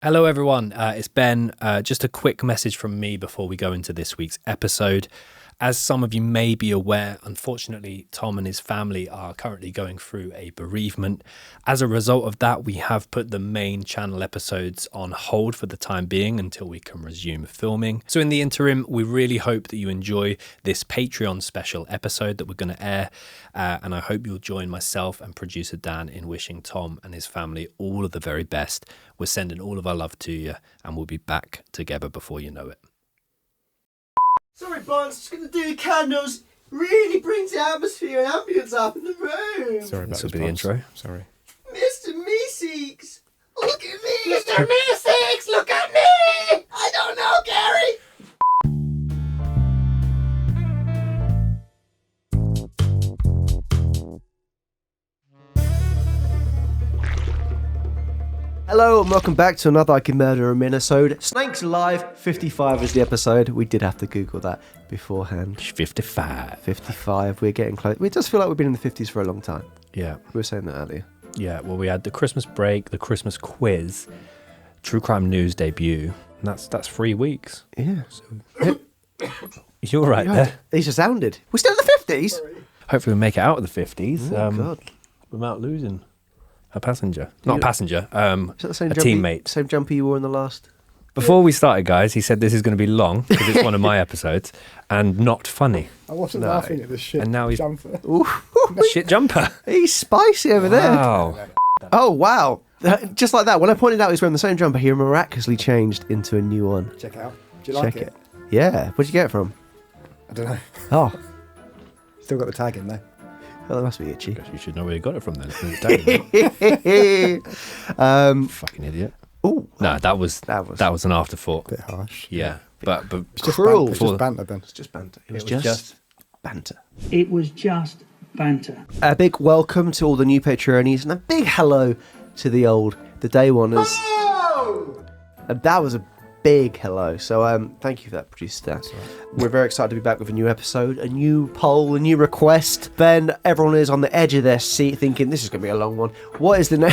Hello everyone, it's Ben. Just a quick message from me before we go into this week's episode. As some of you may be aware, unfortunately, Tom and his family are currently going through a bereavement. As a result of that, we have put the main channel episodes on hold for the time being until we can resume filming. So in the interim, we really hope that you enjoy this Patreon special episode that we're going to air. And I hope you'll join myself and producer Dan in wishing Tom and his family all of the very best. We're sending all of our love to you, and we'll be back together before you know it. Sorry, Barnes, just going to do the candles. Really brings the atmosphere and ambience up in the room. Sorry about This will this, be the Barnes. intro. Sorry. Mr. Meeseeks! Look at me! Mr. Meeseeks, look at me! I don't know, Gary! Hello and welcome back to another I Can Murder a Minnesota. Snakes Alive, 55 is the episode. We did have to Google that beforehand. 55. 55, we're getting close. We just feel like we've been in the 50s for a long time. Yeah. We were saying that earlier. Yeah, well, we had the Christmas break, the Christmas quiz, True Crime News debut, and that's 3 weeks. Yeah. You're right there. These are sounded. We're still in the 50s? Hopefully we make it out of the 50s God. without losing a passenger. Not a passenger, Is that the same a jumper, teammate. Same jumper you wore in the last? Before we started, guys, he said this is going to be long because it's one of my episodes and not funny. I wasn't laughing at the shit And now he's- jumper. Shit jumper. He's spicy over there. Wow. Oh, wow. Just like that. When I pointed out he's wearing the same jumper, he miraculously changed into a new one. Check it out. Do you like Check it? Yeah. Where'd you get it from? I don't know. Oh, Still got the tag in there. that must be itchy. Guess you should know where you got it from then. It's down. Fucking idiot. Oh, No, that was an afterthought. Bit harsh. Yeah. But It's just Cruel. banter. It's just banter, Ben. it's just banter. It was just banter. It was just banter. A big welcome to all the new Patreonies and a big hello to the day oneers. Oh! And that was a big hello. So thank you for that, producer Dan. We're very excited to be back with a new episode, a new poll, a new request. Ben, everyone is on the edge of their seat thinking this is going to be a long one. What is the name?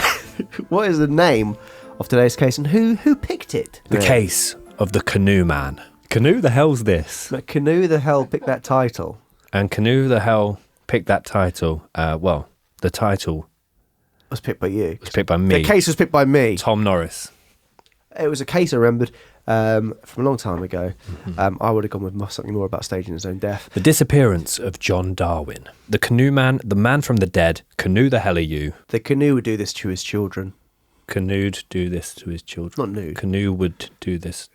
What is the name of today's case, and who picked it? the case of the Canoe Man. Canoe the hell's this? But Canoe the hell picked that title. And Canoe the hell picked that title. Well, the title Was picked by you. was picked by me. The case was picked by me. Tom Norris. It was a case I remembered from a long time ago. I would have gone with something more about staging his own death. The disappearance of John Darwin. The Canoe Man, the man from the dead. Canoe the hell are you? The Canoe would do this to his children. Canoe'd do this to his children. Not nude. Canoe would do this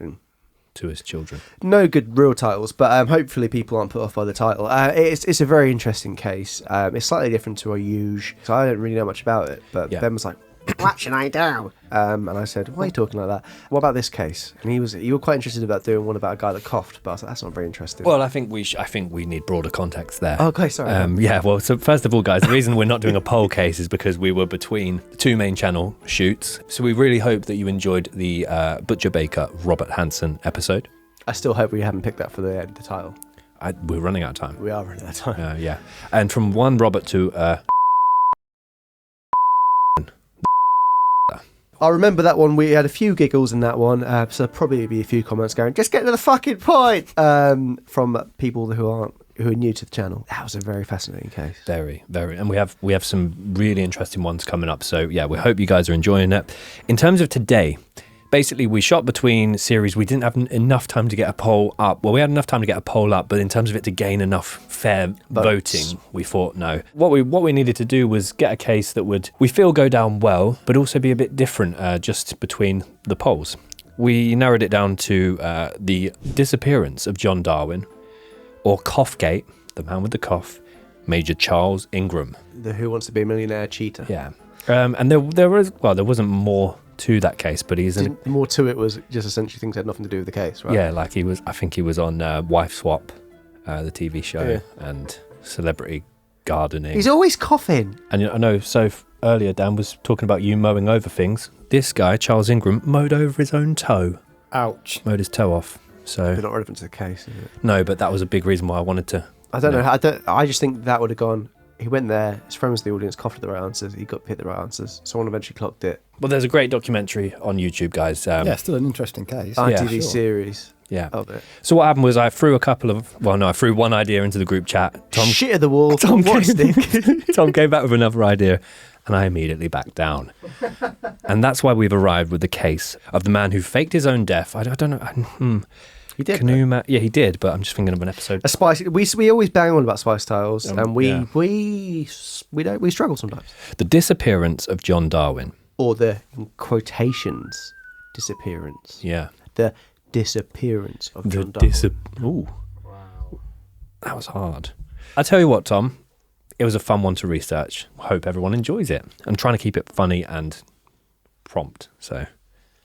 to his children. No good real titles, but hopefully people aren't put off by the title. It's a very interesting case. It's slightly different to our usual. So I don't really know much about it, but Yeah. Ben was like, "What should I do?" And I said, "Why are you talking like that? What about this case?" And you were quite interested about doing one about a guy that coughed, but I was like, "That's not very interesting." Well, I think we need broader context there. Okay, sorry. Yeah, well, so first of all, guys, the reason we're not doing a poll case is because we were between the two main channel shoots. So we really hope that you enjoyed the Butcher Baker Robert HANSEN episode. I still hope we haven't picked that for the title. We're running out of time. We are running out of time. Yeah. And from one Robert to I remember that one. We had a few giggles in that one, so probably be a few comments going, "Just get to the fucking point," from people who are new to the channel. That was a very fascinating case. very, very, and we have some really interesting ones coming up. So yeah, we hope you guys are enjoying it. In terms of today, basically we shot between series. We didn't have enough time to get a poll up. Well, we had enough time to get a poll up, but in terms of it to gain enough fair voting, we thought no. What we needed to do was get a case that would, we feel, go down well, but also be a bit different just between the polls. We narrowed it down to the disappearance of John Darwin, or Coughgate, the man with the cough, Major Charles Ingram. The Who Wants to Be a Millionaire cheater. Yeah. And there wasn't more to that case, but he's More to it was just essentially things that had nothing to do with the case, right? yeah, like I think he was on Wife Swap, the TV show, Yeah. and Celebrity Gardening. He's always coughing. And I know, so earlier Dan was talking about you mowing over things. This guy, Charles Ingram, mowed over his own toe. Ouch. Mowed his toe off. So But not relevant to the case, is it? no, but that was a big reason why I wanted to. I don't know. I just think that would have gone He went there, his friend was in the audience, coughed at the right answers, he hit the right answers. Someone eventually clocked it. Well, there's a great documentary on YouTube, guys. Yeah, still an interesting case. ITV Sure. series Yeah. of it. So what happened was I threw I threw one idea into the group chat. Shit at the wall, Tom what came, stick? Tom came back with another idea, and I immediately backed down. And that's why we've arrived with the case of the man who faked his own death. I don't know. He did. Canoe man. Yeah, he did, but I'm just thinking of an episode. A spicy. We always bang on about spice tiles, and yeah. we struggle sometimes. The disappearance of John Darwin. Or the, in quotations, disappearance. Yeah. The disappearance of The John Darwin. Ooh. That was hard. I tell you what, Tom, it was a fun one to research. Hope everyone enjoys it. I'm trying to keep it funny and prompt. So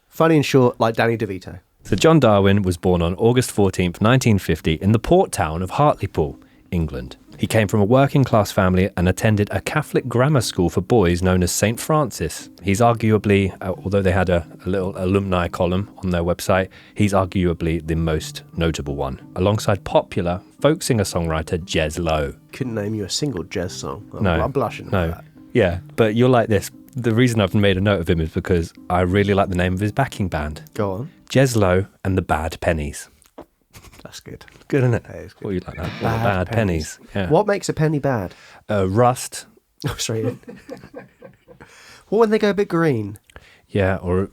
Funny and short, like Danny DeVito. John Darwin was born on August 14th, 1950 in the port town of Hartlepool, England. He came from a working class family and attended a Catholic grammar school for boys known as St. Francis. He's arguably, although they had a little alumni column on their website, he's arguably the most notable one, alongside popular folk singer-songwriter Jez Lowe. Couldn't name you a single jazz song. No, I'm blushing. No, At that. yeah, but you're like this. The reason I've made a note of him is because I really like the name of his backing band. Go on. Jez Lowe and the Bad Pennies. That's good. Good, isn't it? That is good. Well, you like that? Or the Bad Bad Pennies. Yeah. What makes a penny bad? Rust. Oh, straight in. What when they go a bit green? Yeah, or,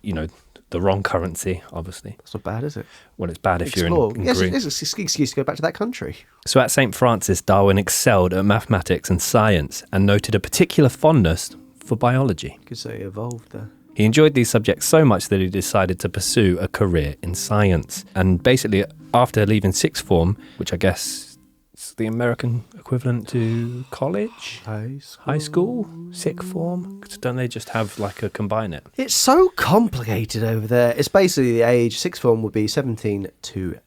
the wrong currency, obviously. That's not bad, is it? Well, it's bad if Explore. you're in Yes, green. it's an excuse to go back to that country. So at St. Francis, Darwin excelled at mathematics and science and noted a particular fondness for biology. You could say he evolved there. He enjoyed these subjects so much that he decided to pursue a career in science. And basically, after leaving sixth form, which I guess is the American equivalent to college? High school? Sixth form? Don't they just have a combine it? It's so complicated over there. It's basically the age, sixth form would be 16 to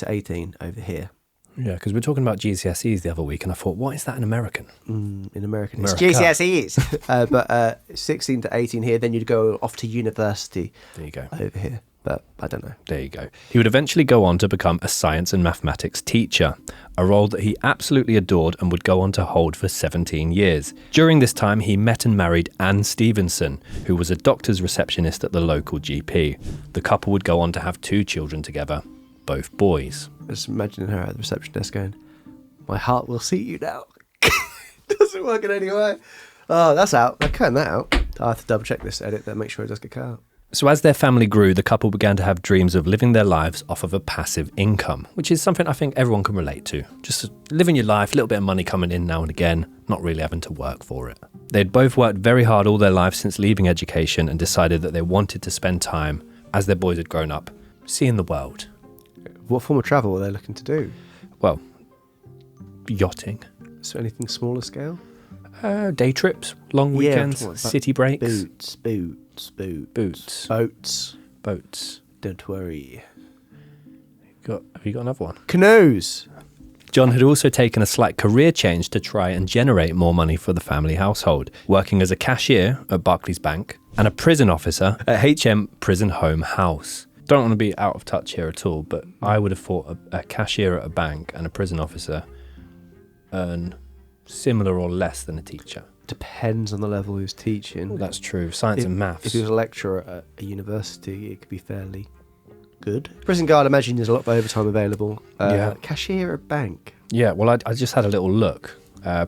18 over here. Yeah, because we were talking about GCSEs the other week, and I thought, what is that in American? In American. America. It's GCSEs. But 16 to 18 here, then you'd go off to university There you go. over here. But I don't know. There you go. He would eventually go on to become a science and mathematics teacher, a role that he absolutely adored and would go on to hold for 17 years. During this time, he met and married Anne Stevenson, who was a doctor's receptionist at the local GP. The couple would go on to have 2 children together, both boys. Just imagining her at the reception desk going, "My heart will see you now." Doesn't work in any way. Oh, that's out. They're cutting that out. I have to double check this edit to make sure it does get cut out. So as their family grew, the couple began to have dreams of living their lives off of a passive income, which is something I think everyone can relate to. Just living your life, a little bit of money coming in now and again, not really having to work for it. They'd both worked very hard all their lives since leaving education and decided that they wanted to spend time, as their boys had grown up, seeing the world. What form of travel were they looking to do? Well, yachting, So anything smaller scale? day trips, long weekends, Yeah, city breaks, Boots. boats. Don't worry. Have you got another one? Canoes. John had also taken a slight career change to try and generate more money for the family household, working as a cashier at Barclays Bank and a prison officer at HM Prison Home House. Don't want to be out of touch here at all, but I would have thought a cashier at a bank and a prison officer earn similar or less than a teacher. Depends on the level who's teaching. Well, that's true. Science and maths. If he was a lecturer at a university, it could be fairly good. Prison guard, I imagine there's a lot of overtime available. Yeah. Cashier at a bank. Yeah, well, I just had a little look.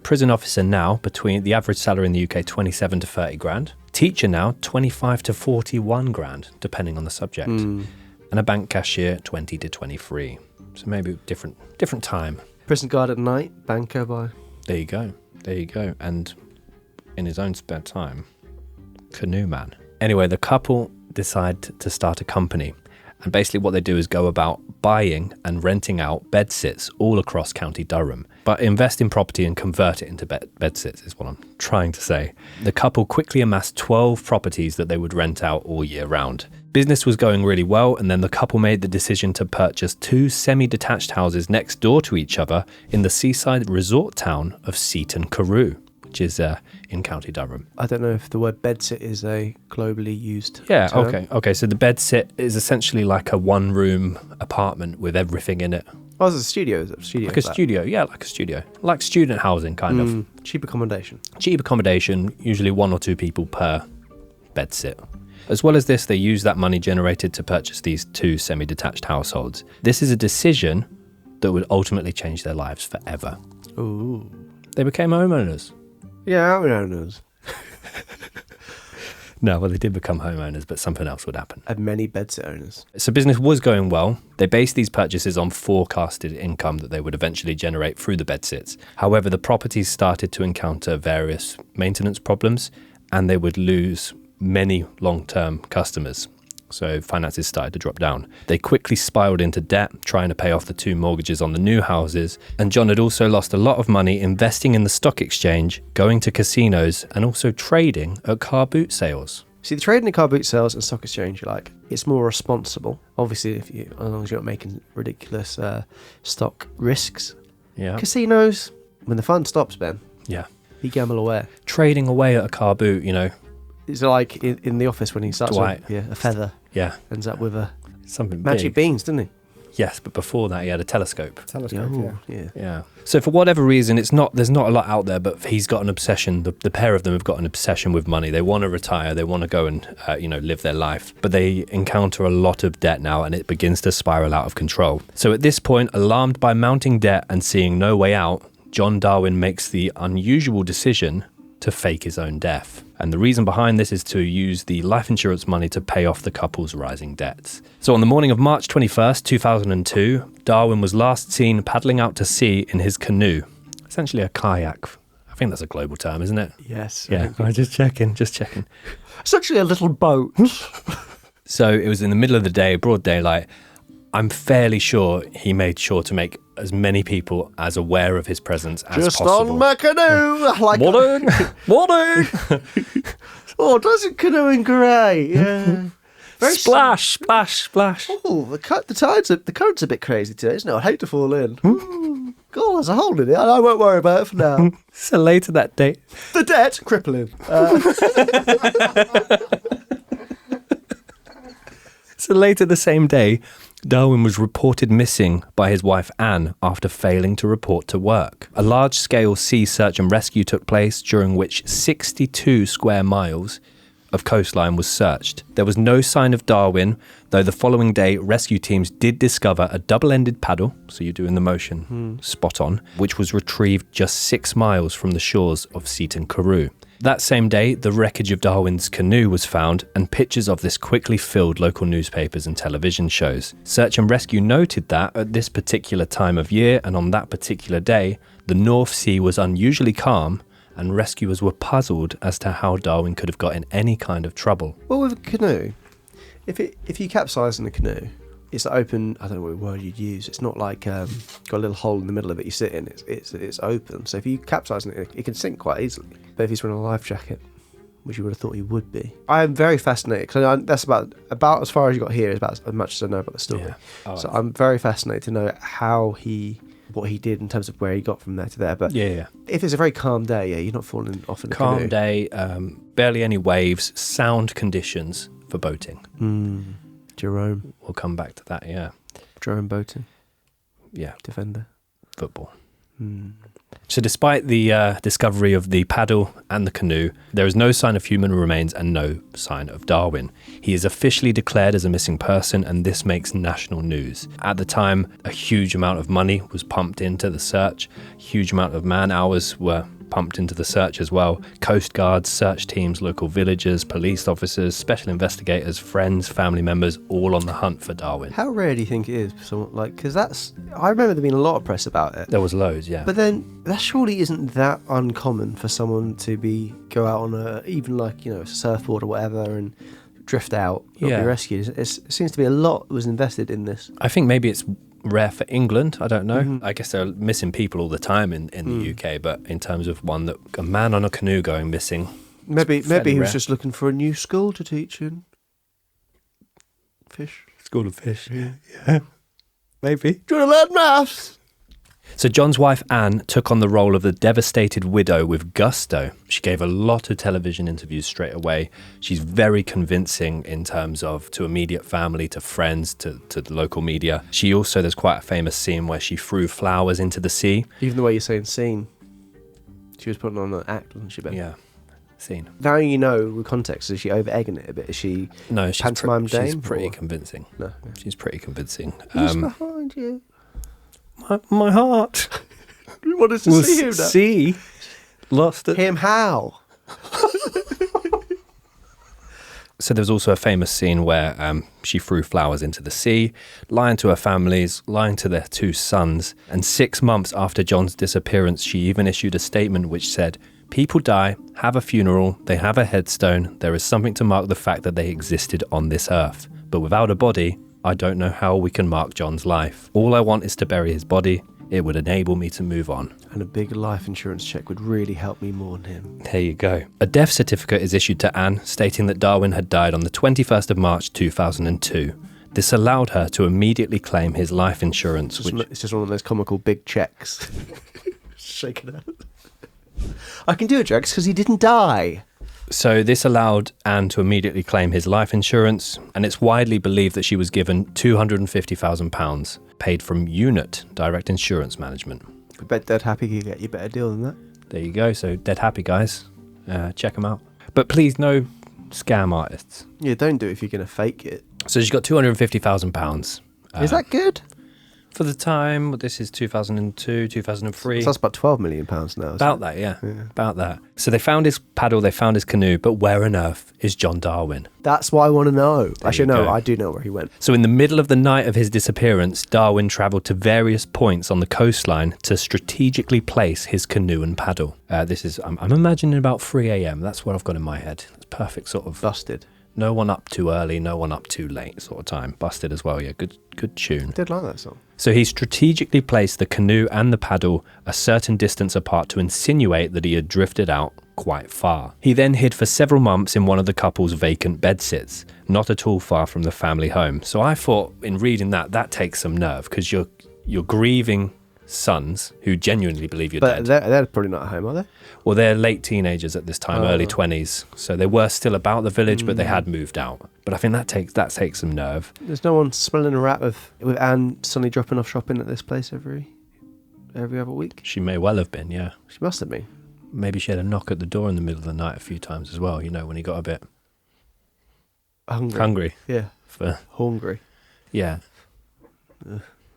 Prison officer now, between the average salary in the UK, 27 to 30 grand. Teacher now, 25 to 41 grand, depending on the subject. And a bank cashier, 20 to 23. So maybe different time. Prison guard at night, banker by... There you go. And in his own spare time, canoe man. Anyway, the couple decide to start a company. And basically what they do is go about buying and renting out bedsits all across County Durham. But invest in property and convert it into bedsits is what I'm trying to say. The couple quickly amassed 12 properties that they would rent out all year round. Business was going really well, and then the couple made the decision to purchase 2 semi-detached houses next door to each other in the seaside resort town of Seaton Carew, which is in County Durham. I don't know if the word bedsit is a globally used Yeah, term. okay. So the bedsit is essentially like a one-room apartment with everything in it. Oh, it's a studio. Is it? Studio Like a flat. studio, yeah, like a studio. Like student housing, kind of. Cheap accommodation. Cheap accommodation, usually 1 or 2 people per bedsit. As well as this, they use that money generated to purchase these 2 semi-detached households. This is a decision that would ultimately change their lives forever. Ooh. They became homeowners. Yeah, homeowners. No, well, they did become homeowners, but something else would happen. And many bedsit owners. So business was going well. They based these purchases on forecasted income that they would eventually generate through the bedsits. However, the properties started to encounter various maintenance problems, and they would lose many long-term customers. So finances started to drop down. They quickly spiraled into debt, trying to pay off the 2 mortgages on the new houses. And John had also lost a lot of money investing in the stock exchange, going to casinos, and also trading at car boot sales. See, the trading in car boot sales and stock exchange, it's more responsible. Obviously, as long as you're not making ridiculous stock risks. Yeah. Casinos, when the fun stops, Ben, Yeah. you gamble away. Trading away at a car boot, It's like in The Office when he starts Dwight. with a feather, Yeah. ends up with a Something magic big. beans, doesn't he? Yes, but before that he had a telescope. Telescope, Oh, yeah. yeah. Yeah. So for whatever reason, there's not a lot out there, but he's got an obsession. The pair of them have got an obsession with money. They want to retire. They want to go and live their life, but they encounter a lot of debt now, and it begins to spiral out of control. So at this point, alarmed by mounting debt and seeing no way out, John Darwin makes the unusual decision to fake his own death. And the reason behind this is to use the life insurance money to pay off the couple's rising debts. So on the morning of March 21st, 2002, Darwin was last seen paddling out to sea in his canoe, essentially a kayak. I think that's a global term, isn't it? Yes. Yeah, I'm just checking. It's actually a little boat. So it was in the middle of the day, broad daylight. I'm fairly sure he made sure to make as many people as aware of his presence as Just possible. on my canoe. Morning! Morning! Oh, doesn't canoeing great? Yeah. Very Splash, splash, splash. Oh, the current's a bit crazy today, isn't it? I'd hate to fall in. God, there's a hole in it. I won't worry about it for now. So later that day, The debt, crippling. So later the same day, Darwin was reported missing by his wife Anne after failing to report to work. A large-scale sea search and rescue took place, during which 62 square miles of coastline was searched. There was no sign of Darwin, though the following day rescue teams did discover a double-ended paddle, so you're doing the motion spot on, which was retrieved just 6 miles from the shores of Seaton Carew. That same day, the wreckage of Darwin's canoe was found, and pictures of this quickly filled local newspapers and television shows. Search and Rescue noted that at this particular time of year and on that particular day, the North Sea was unusually calm, and rescuers were puzzled as to how Darwin could have got in any kind of trouble. Well, with a canoe, if you capsize in a canoe, it's open. I don't know what word you'd use. It's not like got a little hole in the middle of it you sit in. It's open. So if you capsize in it, it can sink quite easily. But if he's wearing a life jacket, which you would have thought he would be, I am very fascinated because that's about as far as you got here is about as much as I know about the story. Yeah. Oh, So I'm very fascinated to know what he did in terms of where he got from there to there. But Yeah. if it's a very calm day, you're not falling off in a canoe. Calm day, barely any waves, sound conditions for boating. Jerome We'll come back to that, yeah. Boating, Yeah, defender. football. So despite the discovery of the paddle and the canoe, there is no sign of human remains and no sign of Darwin. He is officially declared as a missing person, and this makes national news. At the time, a huge amount of money was pumped into the search. A huge amount of man hours were pumped into the search as well. Coast guards, search teams, local villagers, police officers, special investigators, friends, family members, all on the hunt for Darwin. How rare do you think it is for someone because I remember there being a lot of press about it. There was loads, yeah. But then that surely isn't that uncommon for someone to go out on a surfboard or whatever and drift out, not Yeah. be rescued. It seems to be a lot was invested in this. I think maybe it's rare for England. I don't know. I guess they're missing people all the time in the UK, but in terms of a man on a canoe going missing, Maybe fairly he was rare. just looking for a new school to teach in. Fish. School of Fish. Yeah. Maybe. Do you want to learn maths? So John's wife, Anne, took on the role of the devastated widow with gusto. She gave a lot of television interviews straight away. She's very convincing in terms of to immediate family, to friends, to the local media. She also, there's quite a famous scene where she threw flowers into the sea. Even the way you're saying scene, she was putting on an act, wasn't she, Ben? Yeah, scene. Now you know with context, is she over-egging it a bit? Is she No, she's, pantomime she's dame, pretty or- convincing. No. She's pretty convincing. Who's behind you? My heart You want us to will see him now? see. Lost it. Him how? So there's also a famous scene where she threw flowers into the sea, lying to her families, lying to their 2 sons. And 6 months after John's disappearance, she even issued a statement which said, "People die, have a funeral, they have a headstone. There is something to mark the fact that they existed on this earth. But without a body, I don't know how we can mark John's life. All I want is to bury his body. It would enable me to move on." And a big life insurance check would really help me mourn him. There you go. A death certificate is issued to Anne, stating that Darwin had died on the 21st of March 2002. This allowed her to immediately claim his life insurance, which... It's just one of those comical big checks. Shake it out. I can do it, Jax, because he didn't die. So this allowed Anne to immediately claim his life insurance, and it's widely believed that she was given £250,000 paid from Unit Direct Insurance Management. I bet Dead Happy could get you a better deal than that. There you go. So Dead Happy, guys. Check them out. But please, no scam artists. Yeah, don't do it if you're going to fake it. So she's got £250,000. Is that good? For the time, this is 2002, 2003. So that's about £12 million now. Isn't About it? that, yeah. About that. So they found his paddle, they found his canoe, but where on earth is John Darwin? That's what I want to know. Actually, you no, go. I do know where he went. So in the middle of the night of his disappearance, Darwin travelled to various points on the coastline to strategically place his canoe and paddle. This is, I'm imagining about 3 a.m. That's what I've got in my head. It's perfect sort of, Busted. no one up too early, no one up too late sort of time. Busted as well, yeah, good tune. I did like that song. So he strategically placed the canoe and the paddle a certain distance apart to insinuate that he had drifted out quite far. He then hid for several months in one of the couple's vacant bedsits, not at all far from the family home. So I thought in reading that takes some nerve, because you're grieving sons who genuinely believe you're But dead. they're probably not at home, are they? Well, they're late teenagers at this time, early 20s. So they were still about the village, but they had moved out. But I think that takes some nerve. There's no one smelling a rat with Anne suddenly dropping off shopping at this place every other week. She may well have been, yeah. She must have been. Maybe she had a knock at the door in the middle of the night a few times as well, when he got a bit hungry. Yeah. For, Hungry. yeah.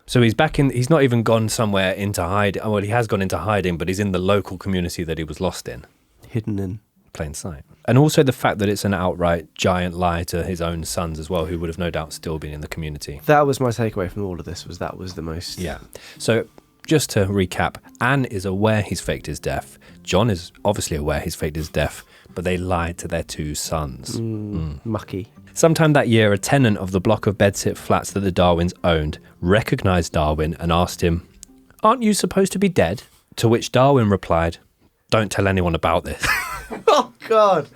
So he's not even gone somewhere into hiding. Well, he has gone into hiding, but he's in the local community that he was lost in. Hidden in Plain sight. And also the fact that it's an outright giant lie to his own sons as well, who would have no doubt still been in the community. That was my takeaway from all of this, was that was the most... Yeah. So just to recap, Anne is aware he's faked his death. John is obviously aware he's faked his death, but they lied to their 2 sons. Mucky. Sometime that year, a tenant of the block of bedsit flats that the Darwins owned recognised Darwin and asked him, "Aren't you supposed to be dead?" To which Darwin replied, "Don't tell anyone about this. Oh, God.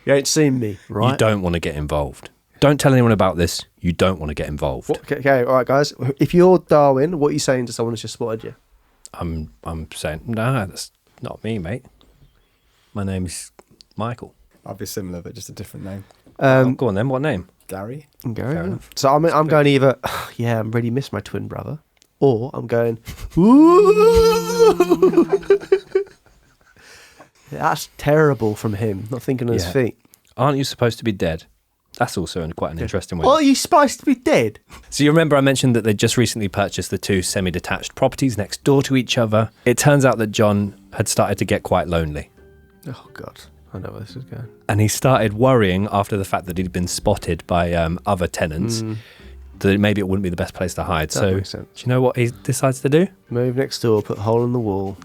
You ain't seen me, right? You don't want to get involved. Don't tell anyone about this. You don't want to get involved." Okay, all right, guys. If you're Darwin, what are you saying to someone who's just spotted you? I'm saying, no, that's not me, mate. My name's Michael. I'd be similar, but just a different name. Go on then, what name? Gary? Gary. Fair enough. So I'm going either, yeah, I'm really miss my twin brother, or I'm going, ooh. That's terrible from him, not thinking on his Yeah. feet. Aren't you supposed to be dead? That's also quite an interesting way. Oh, you supposed to be dead? So you remember I mentioned that they just recently purchased the 2 semi-detached properties next door to each other. It turns out that John had started to get quite lonely. Oh, God. I know where this is going. And he started worrying after the fact that he'd been spotted by other tenants that maybe it wouldn't be the best place to hide. That So makes sense. do you know what he decides to do? Move next door, put a hole in the wall.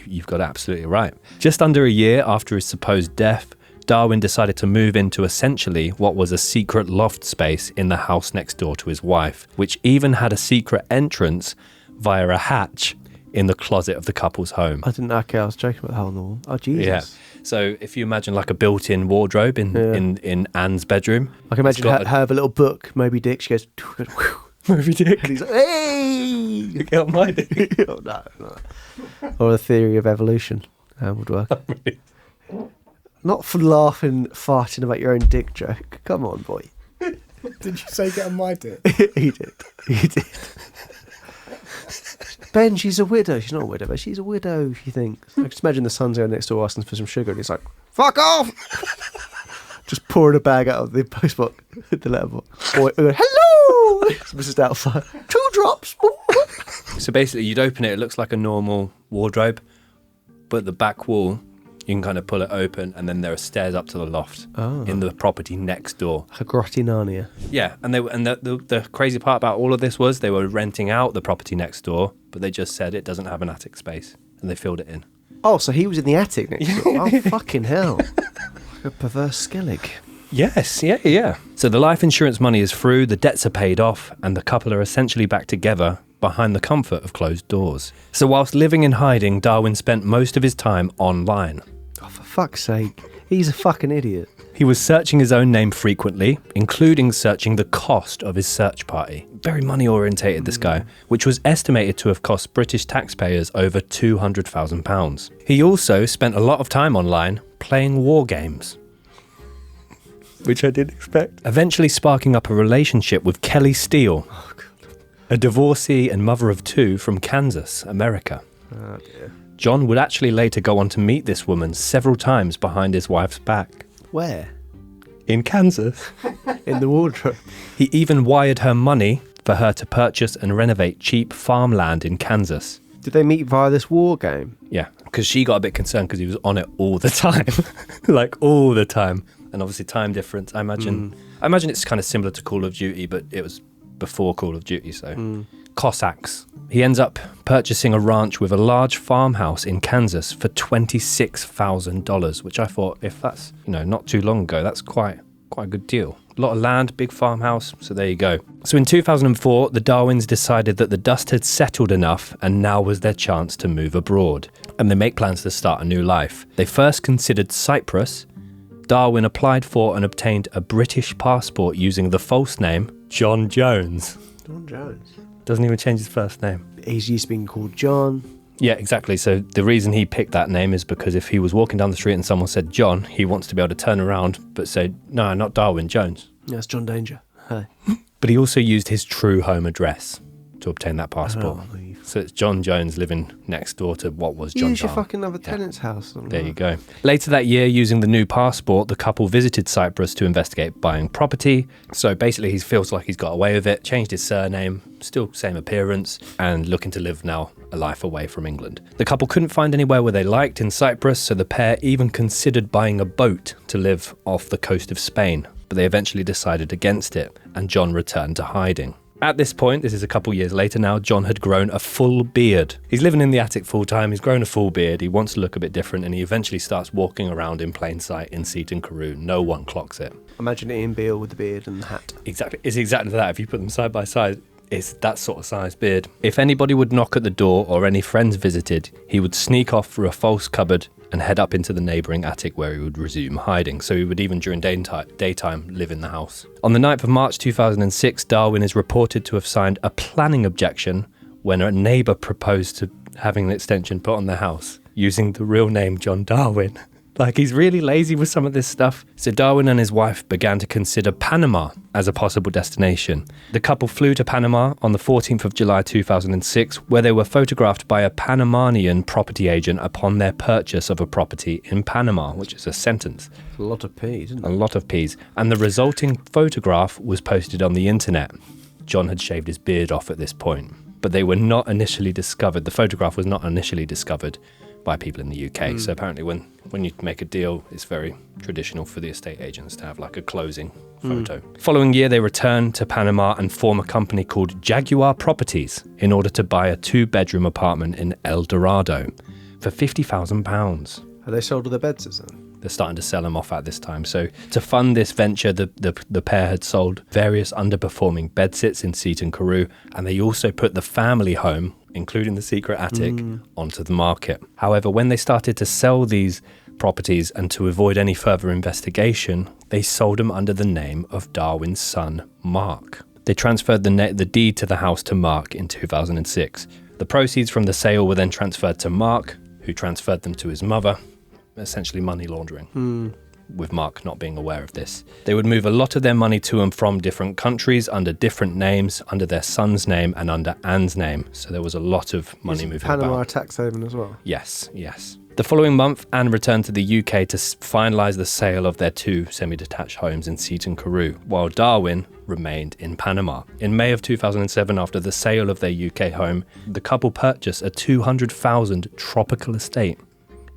You've got it absolutely right. Just under a year after his supposed death, Darwin decided to move into essentially what was a secret loft space in the house next door to his wife, which even had a secret entrance via a hatch in the closet of the couple's home. I didn't, okay, I was joking about the hole in the wall. Oh, Jesus. Yeah. So if you imagine like a built-in wardrobe in Anne's bedroom. I can imagine her have a little book, Moby Dick. She goes, Moby Dick. and he's like, hey! Get on my dick. Oh, no. Or the theory of evolution would work. Not for laughing, farting about your own dick joke. Come on, boy. Did you say get on my dick? He did. Ben, she's a widow. She's not a widow, but she's a widow, she thinks. I just imagine the son's going next door asking for some sugar, and he's like, fuck off! Just pouring a bag out of the postbox, the letterbox. Boy, hello! Mrs. Doubtfire. 2 drops. So basically, you'd open it, it looks like a normal wardrobe, but the back wall, you can kind of pull it open, and then there are stairs up to the loft in the property next door. Like a grotty Narnia. Yeah, and the crazy part about all of this was they were renting out the property next door, but they just said it doesn't have an attic space, and they filled it in. Oh, so he was in the attic next door. Oh, fucking hell. Like a perverse skellig. Yes, yeah. So the life insurance money is through, the debts are paid off, and the couple are essentially back together behind the comfort of closed doors. So whilst living in hiding, Darwin spent most of his time online. Oh, for fuck's sake. He's a fucking idiot. He was searching his own name frequently, including searching the cost of his search party. Very money-orientated, this guy, which was estimated to have cost British taxpayers over £200,000. He also spent a lot of time online playing war games, which I didn't expect. Eventually sparking up a relationship with Kelly Steele, a divorcee and mother of 2 from Kansas, America. Oh, dear. John would actually later go on to meet this woman several times behind his wife's back. Where? In Kansas. In the wardrobe. He even wired her money for her to purchase and renovate cheap farmland in Kansas. Did they meet via this war game? Yeah, because she got a bit concerned because he was on it all the time. Like, all the time. And obviously time difference. I imagine it's kind of similar to Call of Duty, but it was before Call of Duty, so... Cossacks. He ends up purchasing a ranch with a large farmhouse in Kansas for $26,000, which I thought, if that's, not too long ago, that's quite a good deal. A lot of land, big farmhouse, so there you go. So in 2004, the Darwins decided that the dust had settled enough and now was their chance to move abroad. And they make plans to start a new life. They first considered Cyprus. Darwin applied for and obtained a British passport using the false name John Jones. John Jones. Doesn't even change his first name. He's used to being called John. Yeah, exactly. So the reason he picked that name is because if he was walking down the street and someone said John, he wants to be able to turn around but say, no, not Darwin, Jones. That's John Danger. Hey. But he also used his true home address to obtain that passport. Oh, so it's John Jones living next door to what was John Use your Darwin. fucking other tenant's house. There you go. Later that year, using the new passport, the couple visited Cyprus to investigate buying property. So basically, he feels like he's got away with it, changed his surname, still same appearance, and looking to live now a life away from England. The couple couldn't find anywhere where they liked in Cyprus, so the pair even considered buying a boat to live off the coast of Spain, but they eventually decided against it, and John returned to hiding. At this point, this is a couple years later now, John had grown a full beard. He's living in the attic full time, he's grown a full beard, he wants to look a bit different, and he eventually starts walking around in plain sight in Seaton Carew. No one clocks it. Imagine Ian Beale with the beard and the hat. Exactly. It's exactly that. If you put them side by side, it's that sort of size beard. If anybody would knock at the door or any friends visited, he would sneak off through a false cupboard and head up into the neighbouring attic where he would resume hiding. So he would even during daytime live in the house. On the 9th of March 2006, Darwin is reported to have signed a planning objection when a neighbour proposed to having an extension put on their house using the real name John Darwin. Like, he's really lazy with some of this stuff. So Darwin and his wife began to consider Panama as a possible destination. The couple flew to Panama on the 14th of July 2006, where they were photographed by a Panamanian property agent upon their purchase of a property in Panama, which is a sentence. A lot of peas, isn't it? A lot of peas. And the resulting photograph was posted on the internet. John had shaved his beard off at this point, but they were not initially discovered. The photograph was not initially discovered by people in the UK. So apparently when you make a deal, it's very traditional for the estate agents to have like a closing photo. Following year, they returned to Panama and form a company called Jaguar Properties in order to buy a 2-bedroom apartment in El Dorado for £50,000. Have they sold all their beds then? They're starting to sell them off at this time. So to fund this venture, the pair had sold various underperforming bedsits in Seaton Carew, and they also put the family home, including the secret attic, onto the market. However, when they started to sell these properties and to avoid any further investigation, they sold them under the name of Darwin's son, Mark. They transferred the deed to the house to Mark in 2006. The proceeds from the sale were then transferred to Mark, who transferred them to his mother, essentially money laundering, with Mark not being aware of this. They would move a lot of their money to and from different countries under different names, under their son's name and under Anne's name. So there was a lot of money moving about. Panama a tax haven as well? Yes. The following month, Anne returned to the UK to finalise the sale of their 2 semi-detached homes in Seaton Carew, while Darwin remained in Panama. In May of 2007, after the sale of their UK home, the couple purchased a 200,000 tropical estate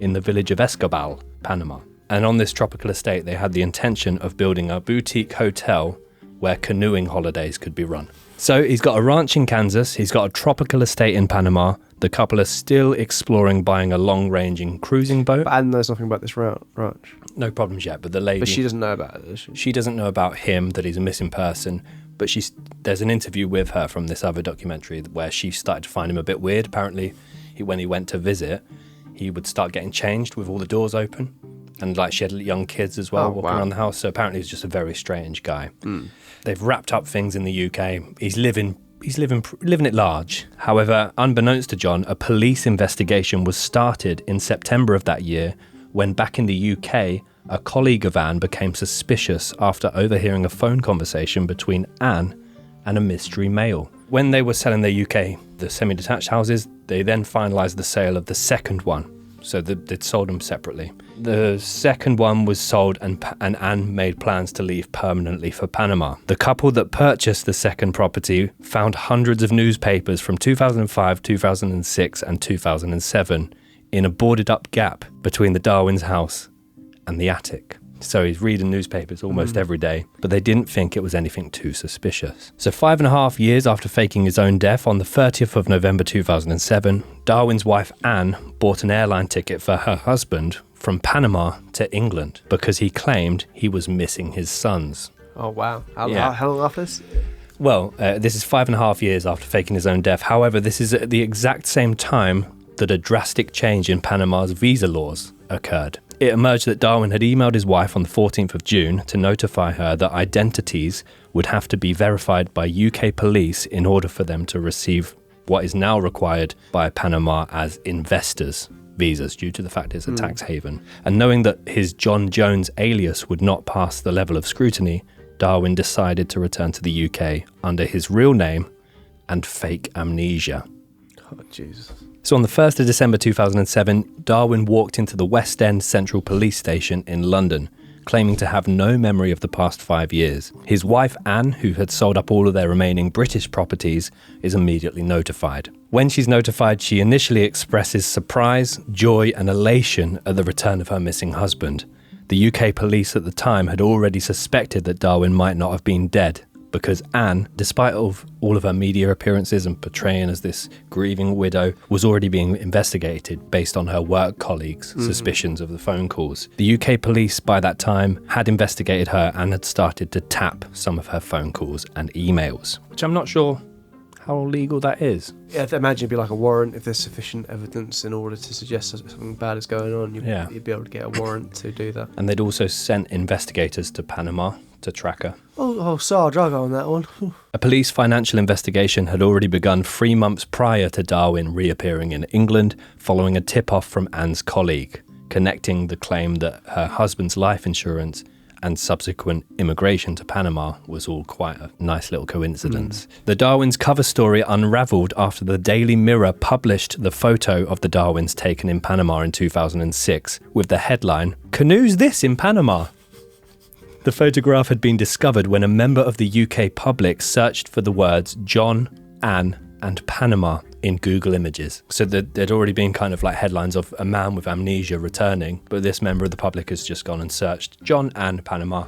in the village of Escobal, Panama. And on this tropical estate, they had the intention of building a boutique hotel where canoeing holidays could be run. So he's got a ranch in Kansas, he's got a tropical estate in Panama. The couple are still exploring buying a long-ranging cruising boat. But Anne knows nothing about this ranch. No problems yet, but the lady... But she doesn't know about it, does she? She doesn't know about him, that he's a missing person, but there's an interview with her from this other documentary where she started to find him a bit weird. Apparently, when he went to visit, he would start getting changed with all the doors open. And like she had young kids as well walking around the house. So apparently he's just a very strange guy. They've wrapped up things in the UK. He's living it large. However, unbeknownst to John, a police investigation was started in September of that year when back in the UK, a colleague of Anne became suspicious after overhearing a phone conversation between Anne and a mystery male. When they were selling their UK, the semi-detached houses, they then finalised the sale of the second one. So they'd sold them separately. The second one was sold and Anne made plans to leave permanently for Panama. The couple that purchased the second property found hundreds of newspapers from 2005, 2006 and 2007 in a boarded up gap between the Darwin's house and the attic. So he's reading newspapers almost every day, but they didn't think it was anything too suspicious. So 5.5 years after faking his own death, on the 30th of November 2007, Darwin's wife Anne bought an airline ticket for her husband from Panama to England because he claimed he was missing his sons. Oh, wow. How long after this? Well, this is 5.5 years after faking his own death. However, this is at the exact same time that a drastic change in Panama's visa laws occurred. It emerged that Darwin had emailed his wife on the 14th of June to notify her that identities would have to be verified by UK police in order for them to receive what is now required by Panama as investors' visas due to the fact it's a tax haven. And knowing that his John Jones alias would not pass the level of scrutiny, Darwin decided to return to the UK under his real name and fake amnesia. Oh, Jesus. So on the 1st of December 2007, Darwin walked into the West End Central Police Station in London, claiming to have no memory of the past 5 years. His wife Anne, who had sold up all of their remaining British properties, is immediately notified. When she's notified, she initially expresses surprise, joy and elation at the return of her missing husband. The UK police at the time had already suspected that Darwin might not have been dead, because Anne, despite all of her media appearances and portraying as this grieving widow, was already being investigated based on her work colleagues' suspicions of the phone calls. The UK police by that time had investigated her and had started to tap some of her phone calls and emails, which I'm not sure how legal that is. Yeah, I imagine it'd be like a warrant if there's sufficient evidence in order to suggest that something bad is going on. You'd be able to get a warrant to do that. And they'd also sent investigators to Panama to track her. Sarge, I'll go on that one. A police financial investigation had already begun 3 months prior to Darwin reappearing in England, following a tip-off from Anne's colleague, connecting the claim that her husband's life insurance and subsequent immigration to Panama was all quite a nice little coincidence. The Darwins cover story unravelled after the Daily Mirror published the photo of the Darwins taken in Panama in 2006 with the headline, "Canoe's this in Panama?" The photograph had been discovered when a member of the UK public searched for the words John, Anne and Panama in Google Images. So there'd already been kind of like headlines of a man with amnesia returning, but this member of the public has just gone and searched John, Anne, Panama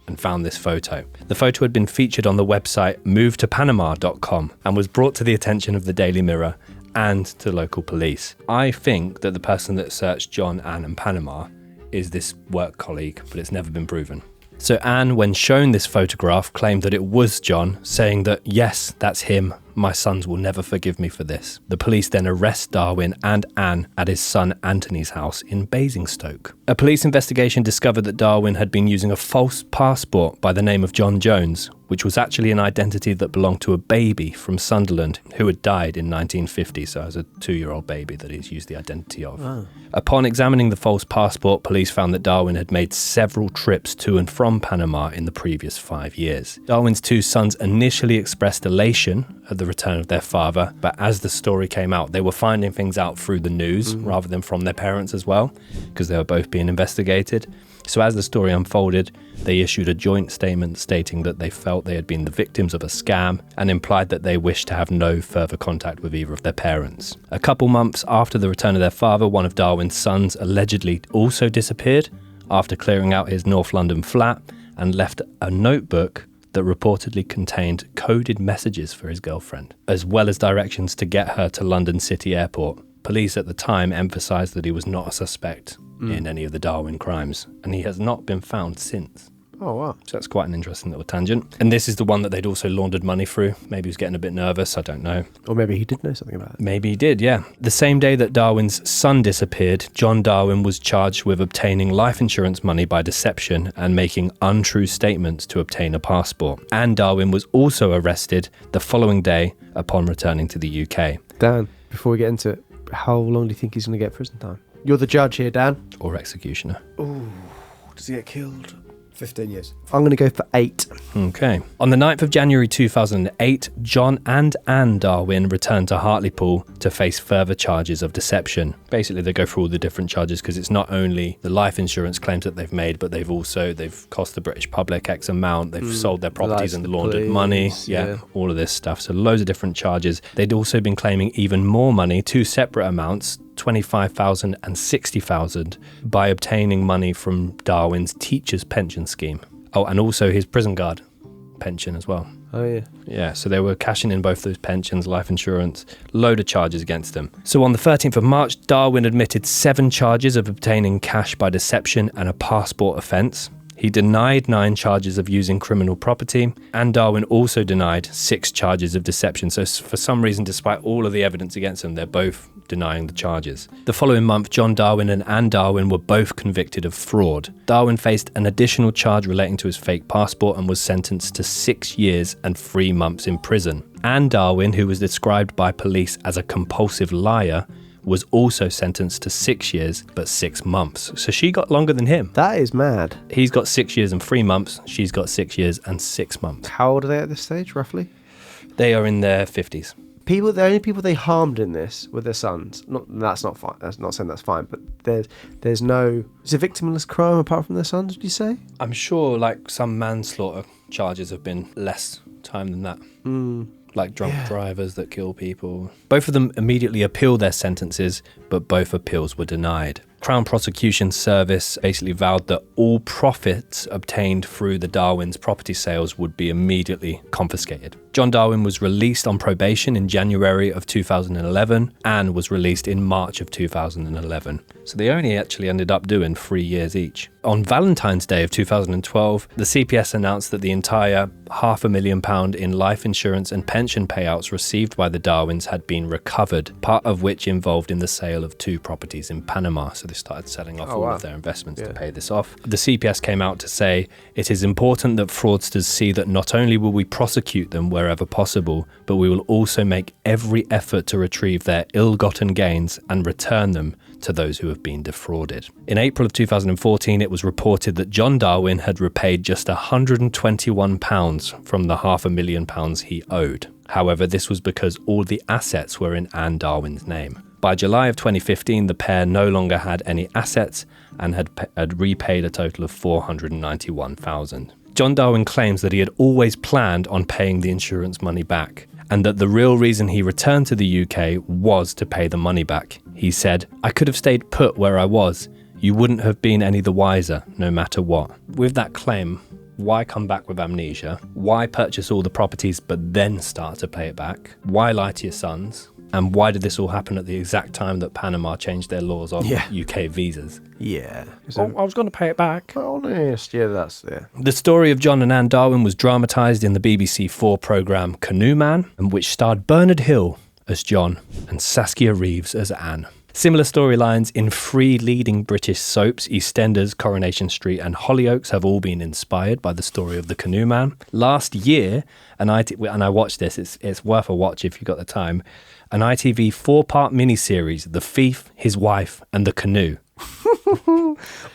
and found this photo. The photo had been featured on the website movetopanama.com and was brought to the attention of the Daily Mirror and to local police. I think that the person that searched John, Anne and Panama is this work colleague, but it's never been proven. So Anne, when shown this photograph, claimed that it was John, saying that, yes, that's him, My sons will never forgive me for this. The police then arrest Darwin and Anne at his son Anthony's house in Basingstoke. A police investigation discovered that Darwin had been using a false passport by the name of John Jones, which was actually an identity that belonged to a baby from Sunderland who had died in 1950, so as a 2-year-old baby that he's used the identity of. Oh. Upon examining the false passport, police found that Darwin had made several trips to and from Panama in the previous 5 years. Darwin's 2 sons initially expressed elation at the return of their father, but as the story came out, they were finding things out through the news rather than from their parents as well, because they were both being investigated. So as the story unfolded, they issued a joint statement stating that they felt they had been the victims of a scam and implied that they wished to have no further contact with either of their parents. A couple months after the return of their father, one of Darwin's sons allegedly also disappeared after clearing out his North London flat and left a notebook that reportedly contained coded messages for his girlfriend, as well as directions to get her to London City Airport. Police at the time emphasised that he was not a suspect in any of the Darwin crimes, and he has not been found since. Oh, wow. So that's quite an interesting little tangent. And this is the one that they'd also laundered money through. Maybe he was getting a bit nervous, I don't know. Or maybe he did know something about it. Maybe he did, yeah. The same day that Darwin's son disappeared, John Darwin was charged with obtaining life insurance money by deception and making untrue statements to obtain a passport. And Darwin was also arrested the following day upon returning to the UK. Dan, before we get into it, how long do you think he's going to get prison time? You're the judge here, Dan. Or executioner. Ooh, does he get killed? 15 years. I'm going to go for 8. Okay. On the 9th of January 2008, John and Anne Darwin returned to Hartlepool to face further charges of deception. Basically, they go through all the different charges because it's not only the life insurance claims that they've made, but they've cost the British public X amount. They've sold their properties and laundered money. Yeah, all of this stuff. So loads of different charges. They'd also been claiming even more money, 2 separate amounts, 25,000 and 60,000, by obtaining money from Darwin's teacher's pension scheme. Oh, and also his prison guard pension as well. Oh, yeah. Yeah, so they were cashing in both those pensions, life insurance, load of charges against them. So on the 13th of March, Darwin admitted 7 charges of obtaining cash by deception and a passport offence. He denied 9 charges of using criminal property, and Darwin also denied 6 charges of deception. So for some reason, despite all of the evidence against them, they're both denying the charges. The following month, John Darwin and Anne Darwin were both convicted of fraud. Darwin faced an additional charge relating to his fake passport and was sentenced to 6 years and 3 months in prison. Anne Darwin, who was described by police as a compulsive liar, was also sentenced to 6 years but 6 months. So she got longer than him. That is mad. He's got 6 years and 3 months. She's got 6 years and 6 months. How old are they at this stage, roughly? They are in their 50s. The only people they harmed in this were their sons. That's not fine. That's not saying that's fine, but there's no... Is it victimless crime apart from their sons, would you say? I'm sure like some manslaughter charges have been less time than that. Like drunk drivers that kill people. Both of them immediately appealed their sentences, but both appeals were denied. Crown Prosecution Service basically vowed that all profits obtained through the Darwin's property sales would be immediately confiscated. John Darwin was released on probation in January of 2011 and was released in March of 2011. So they only actually ended up doing 3 years each. On Valentine's Day of 2012, the CPS announced that the entire £500,000 in life insurance and pension payouts received by the Darwins had been recovered, part of which involved in the sale of 2 properties in Panama. So they started selling off all of their investments to pay this off. The CPS came out to say, "It is important that fraudsters see that not only will we prosecute them wherever possible, but we will also make every effort to retrieve their ill-gotten gains and return them to those who have been defrauded." In April of 2014, it was reported that John Darwin had repaid just £121 from the £500,000 he owed. However, this was because all the assets were in Anne Darwin's name. By July of 2015, the pair no longer had any assets and had repaid a total of £491,000. John Darwin claims that he had always planned on paying the insurance money back, and that the real reason he returned to the UK was to pay the money back. He said, "I could have stayed put where I was. You wouldn't have been any the wiser, no matter what." With that claim, why come back with amnesia? Why purchase all the properties but then start to pay it back? Why lie to your sons? And why did this all happen at the exact time that Panama changed their laws on UK visas? Yeah. I was going to pay it back. Honest. Yeah, that's, yeah. The story of John and Anne Darwin was dramatised in the BBC 4 programme Canoe Man, which starred Bernard Hill as John and Saskia Reeves as Anne. Similar storylines in 3 leading British soaps, EastEnders, Coronation Street and Hollyoaks, have all been inspired by the story of the Canoe Man. Last year, and I watched this, it's worth a watch if you've got the time, an ITV 4-part miniseries, The Thief, His Wife and the Canoe.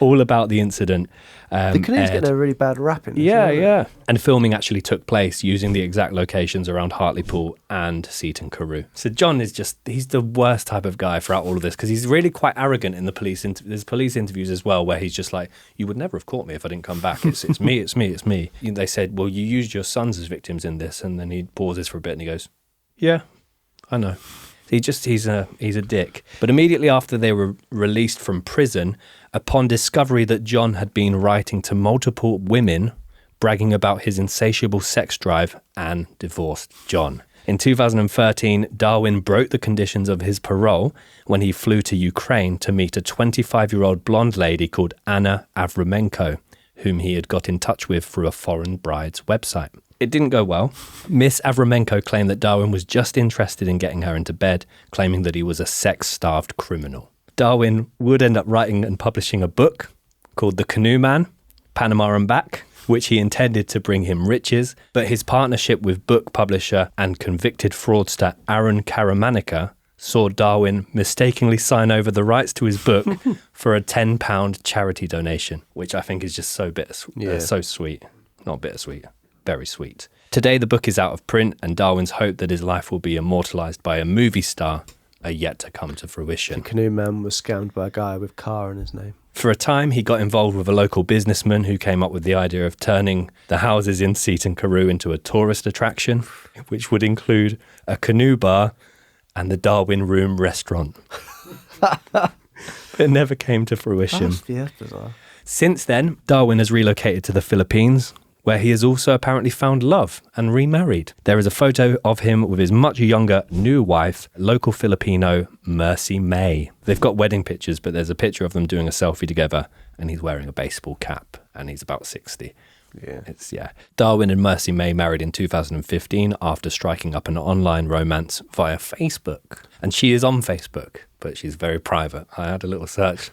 All about the incident. The Canoe's getting a really bad rap in this, Yeah. And filming actually took place using the exact locations around Hartlepool and Seaton Carew. So John is he's the worst type of guy throughout all of this because he's really quite arrogant in the police. There's police interviews as well where he's just like, you would never have caught me if I didn't come back. It's me. They said, well, you used your sons as victims in this. And then he pauses for a bit and he goes, yeah, I know. He's a dick. But immediately after they were released from prison, upon discovery that John had been writing to multiple women, bragging about his insatiable sex drive, Anne divorced John. In 2013, Darwin broke the conditions of his parole when he flew to Ukraine to meet a 25-year-old blonde lady called Anna Avraменko, whom he had got in touch with through a foreign bride's website. It didn't go well. Miss Avraменko claimed that Darwin was just interested in getting her into bed, claiming that he was a sex-starved criminal. Darwin would end up writing and publishing a book called The Canoe Man, Panama and Back, which he intended to bring him riches, but his partnership with book publisher and convicted fraudster Aaron Karamanica saw Darwin mistakenly sign over the rights to his book for a £10 charity donation, which I think is just so so sweet. Not bittersweet. Very sweet. Today, the book is out of print, and Darwin's hope that his life will be immortalised by a movie star are yet to come to fruition. The Canoe Man was scammed by a guy with car in his name. For a time, he got involved with a local businessman who came up with the idea of turning the houses in Seaton Carew into a tourist attraction, which would include a canoe bar and the Darwin Room restaurant. It never came to fruition. That's bizarre. Since then, Darwin has relocated to the Philippines, where he has also apparently found love and remarried. There is a photo of him with his much younger new wife, local Filipino Mercy May. They've got wedding pictures, but there's a picture of them doing a selfie together, and he's wearing a baseball cap, and he's about 60. Yeah. Darwin and Mercy May married in 2015 after striking up an online romance via Facebook. And she is on Facebook, but she's very private. I had a little search.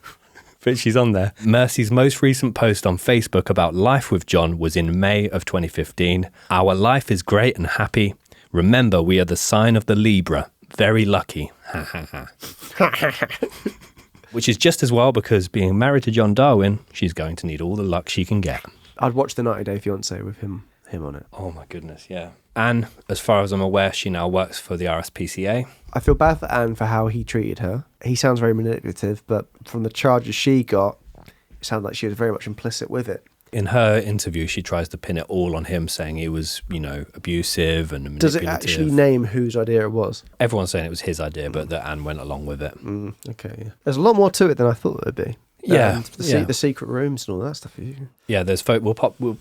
But she's on there. Mercy's most recent post on Facebook about life with John was in May of 2015. Our life is great and happy. Remember, we are the sign of the Libra. Very lucky. Which is just as well because being married to John Darwin, she's going to need all the luck she can get. I'd watch the 90 Day Fiancé with him on it. Oh my goodness, yeah. Anne, as far as I'm aware, she now works for the RSPCA. I feel bad for Anne for how he treated her. He sounds very manipulative, but from the charges she got, it sounded like she was very much implicit with it. In her interview, she tries to pin it all on him, saying he was, abusive and manipulative. Does it actually name whose idea it was? Everyone's saying it was his idea, but that Anne went along with it. Okay, yeah. There's a lot more to it than I thought there would be. Yeah, the secret rooms and all that stuff. Yeah, there's we'll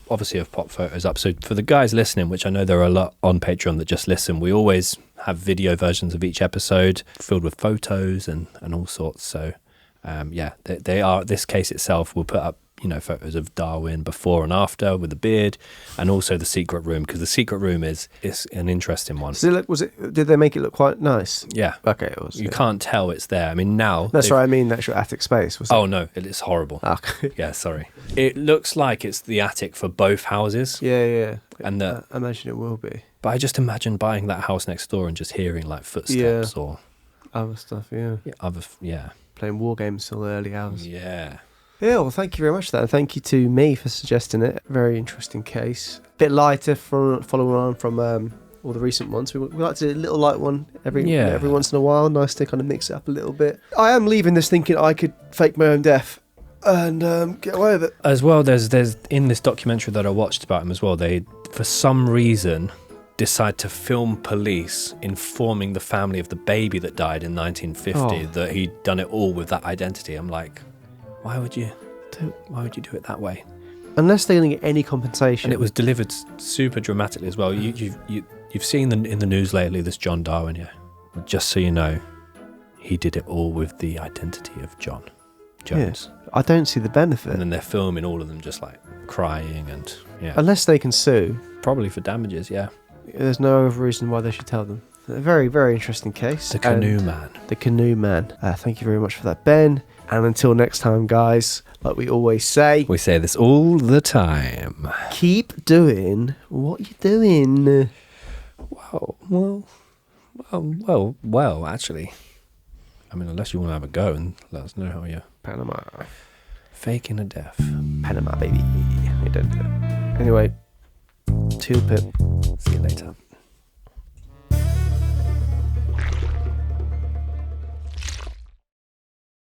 obviously have pop photos up. So for the guys listening, which I know there are a lot on Patreon that just listen, we always have video versions of each episode filled with photos and all sorts. So they are. This case itself, we'll put up photos of Darwin before and after with the beard, and also the secret room, because the secret room is an interesting one. So did they make it look quite nice? Yeah. Okay, it was. You can't tell it's there. I mean, now. That's right. I mean, the actual attic space. Was Oh no, it is horrible. Okay. Yeah, sorry. It looks like it's the attic for both houses. Yeah. And I imagine it will be. But I just imagine buying that house next door and just hearing like footsteps or other stuff. Yeah. Playing war games till the early hours. Yeah. Yeah, well, thank you very much for that. And thank you to me for suggesting it. Very interesting case. Bit lighter following on from all the recent ones. We like to do a little light one every once in a while. Nice to kind of mix it up a little bit. I am leaving this thinking I could fake my own death and get away with it. As well, there's in this documentary that I watched about him as well, they, for some reason, decide to film police informing the family of the baby that died in 1950 that he'd done it all with that identity. I'm like... Why would you do it that way? Unless they're going to get any compensation. And it was delivered super dramatically as well. You've seen in the news lately this John Darwin, But just so you know, he did it all with the identity of John Jones. Yeah. I don't see the benefit. And then they're filming all of them just like crying and Unless they can sue. probably for damages, yeah. There's no other reason why they should tell them. A very, very interesting case. The Canoe Man. The Canoe Man. Thank you very much for that, Ben. And until next time, guys, like we always say, We say this all the time. keep doing what you're doing. Well, actually. I mean, unless you want to have a go and let us know how you're Panama. faking a death. Panama, baby. We don't do it. Anyway, 2 pip. See you later.